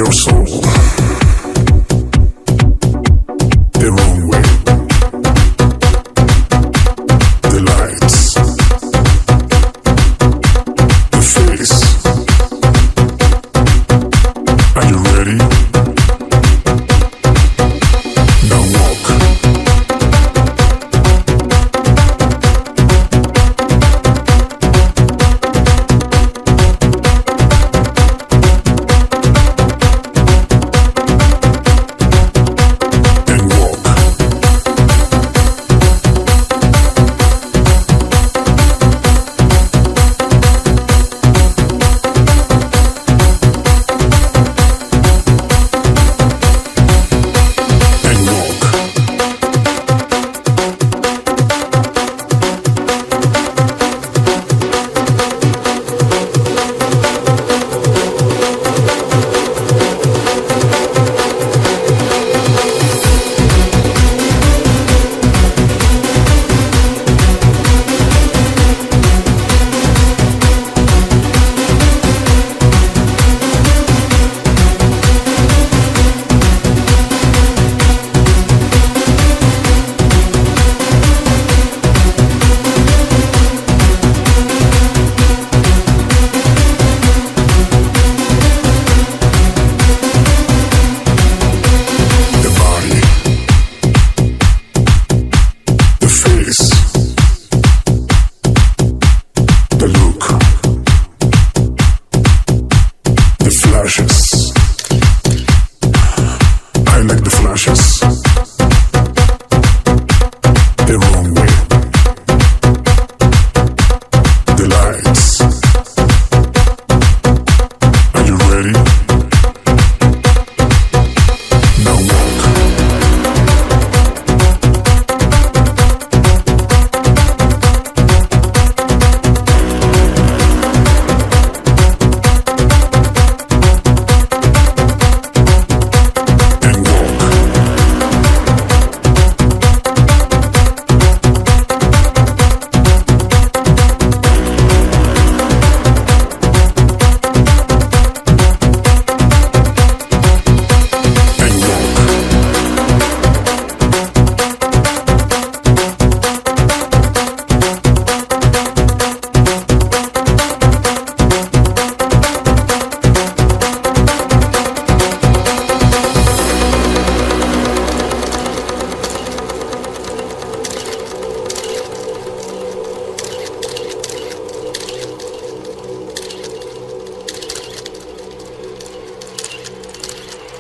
your soul the wrong way. The lights, the face. Are you ready? Now walk.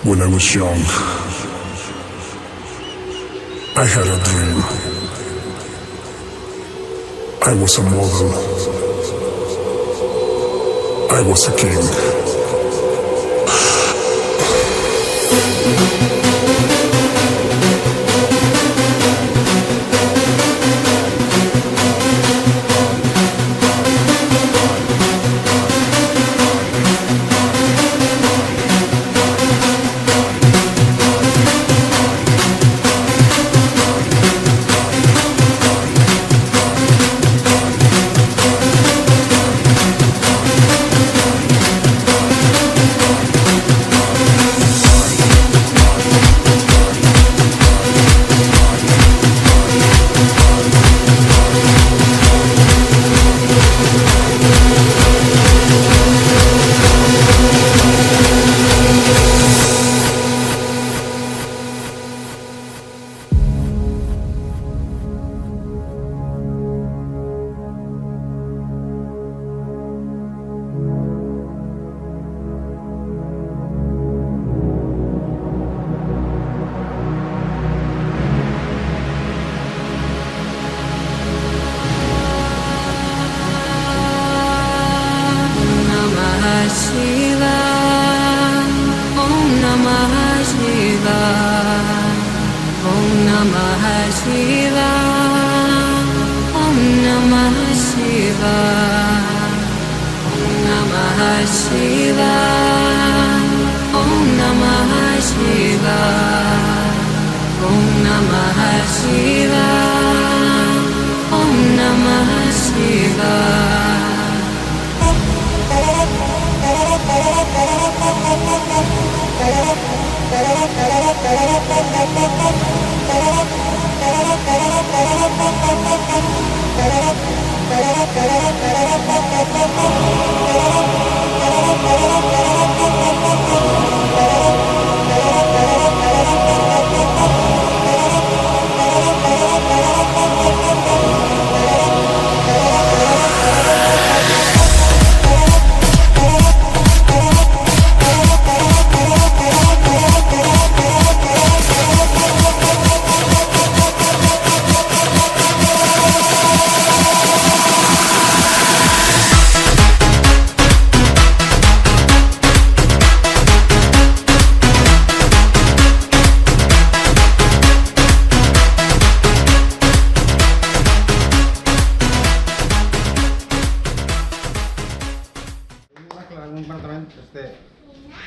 When I was young, I had a dream. I was a model. I was a king.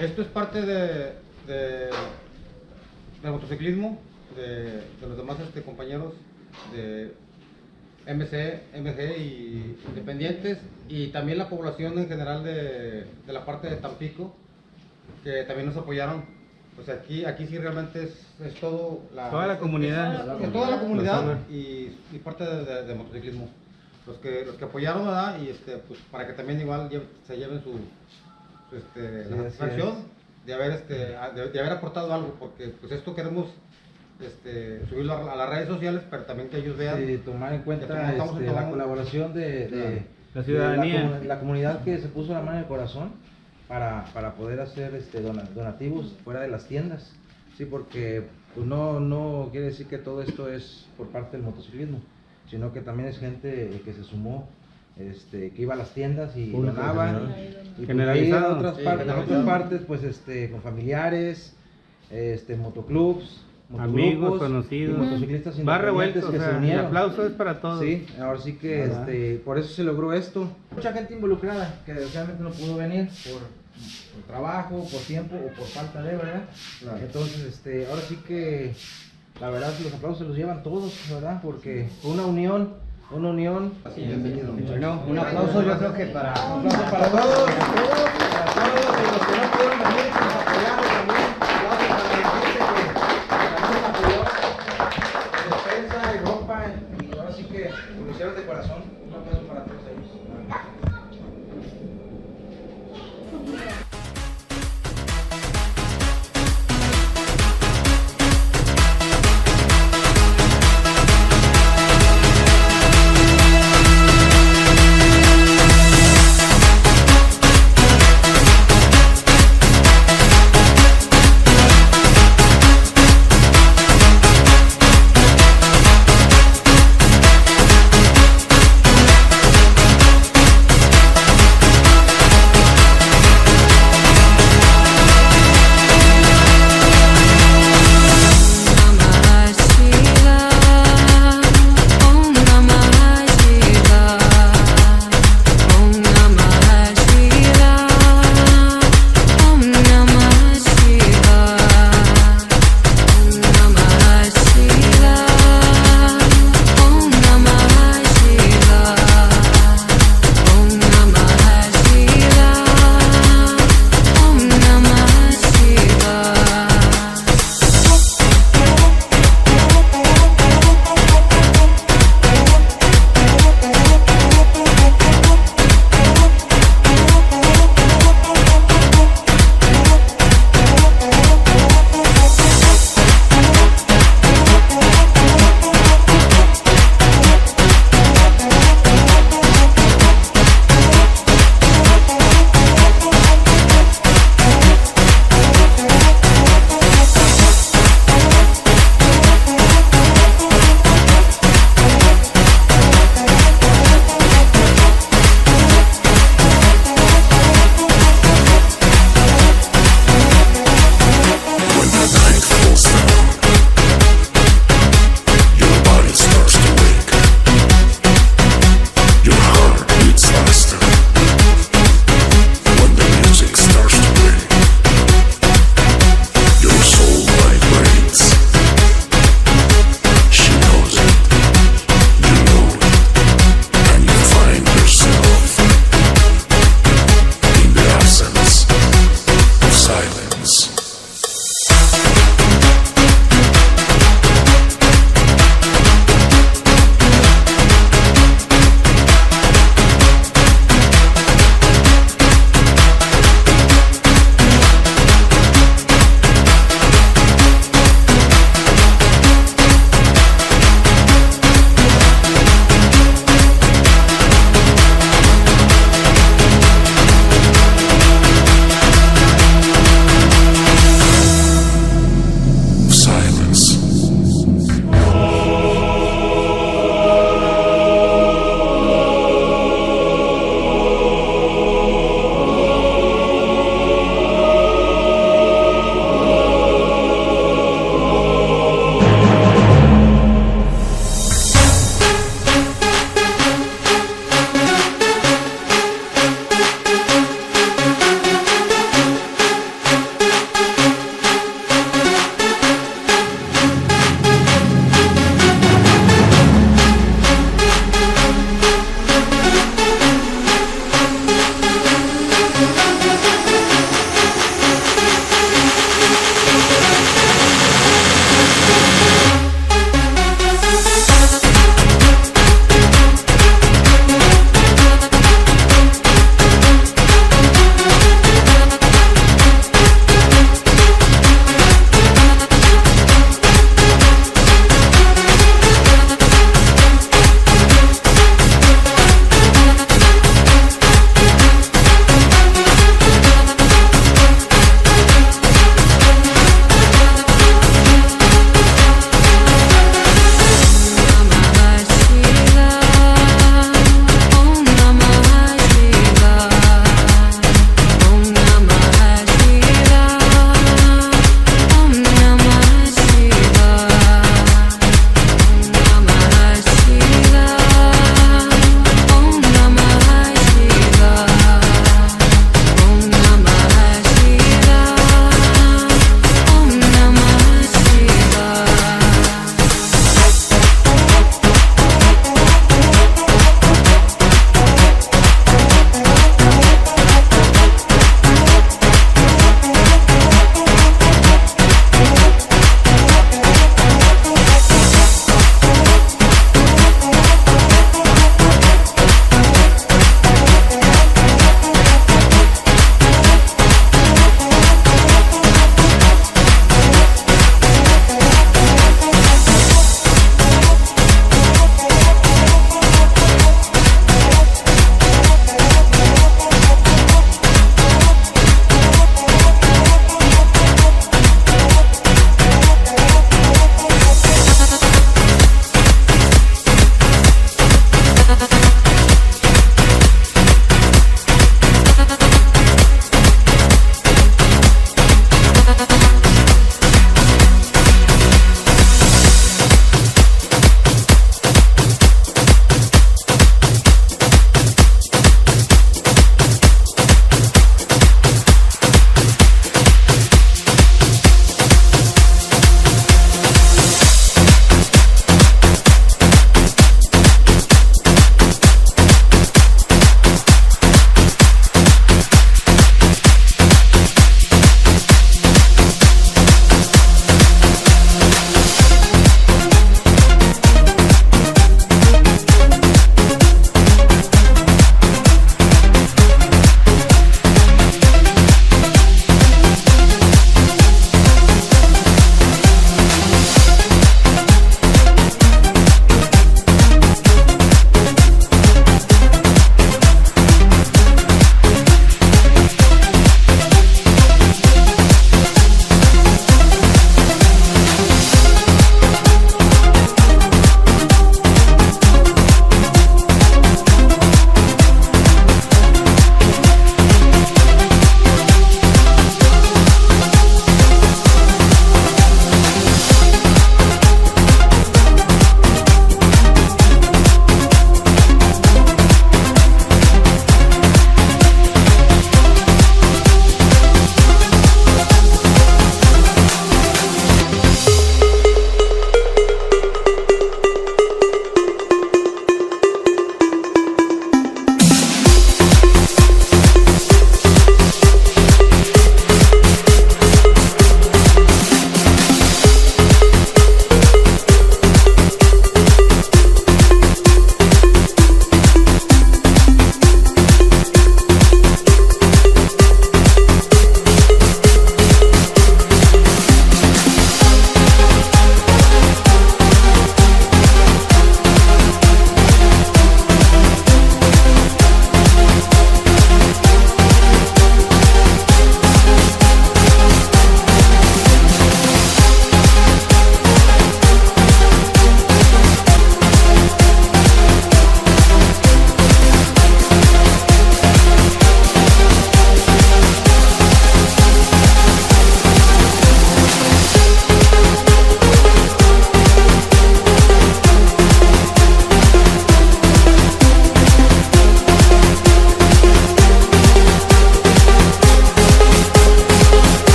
Esto es parte del motociclismo, de los demás compañeros de MG y independientes, y también la población en general de la parte de Tampico, que también nos apoyaron. Pues aquí sí realmente es todo toda la comunidad, toda la comunidad y parte de motociclismo. Los que apoyaron, ¿verdad? Y pues para que también igual se lleven su la satisfacción de haber aportado algo, porque pues esto queremos subirlo a las redes sociales, pero también que ellos vean. Sí, tomar en cuenta la colaboración de la ciudadanía, la comunidad que se puso la mano en el corazón para poder hacer donativos fuera de las tiendas, sí, porque pues no quiere decir que todo esto es por parte del motociclismo, sino que también es gente que se sumó, que iba a las tiendas y donaban, y generalizado, en otras partes pues con familiares, motoclubs, amigos, conocidos, motociclistas va revuelto, que o sea, se unieron. El aplauso es para todos. Sí, ahora sí que por eso se logró esto. Mucha gente involucrada que desgraciadamente no pudo venir por trabajo, por tiempo o por falta de, ¿verdad? Claro. Entonces, ahora sí que la verdad los aplausos se los llevan todos, ¿verdad? Porque fue una unión. Bienvenido. Bueno, un aplauso yo creo que para todos, para todos y los que no pudieron venir.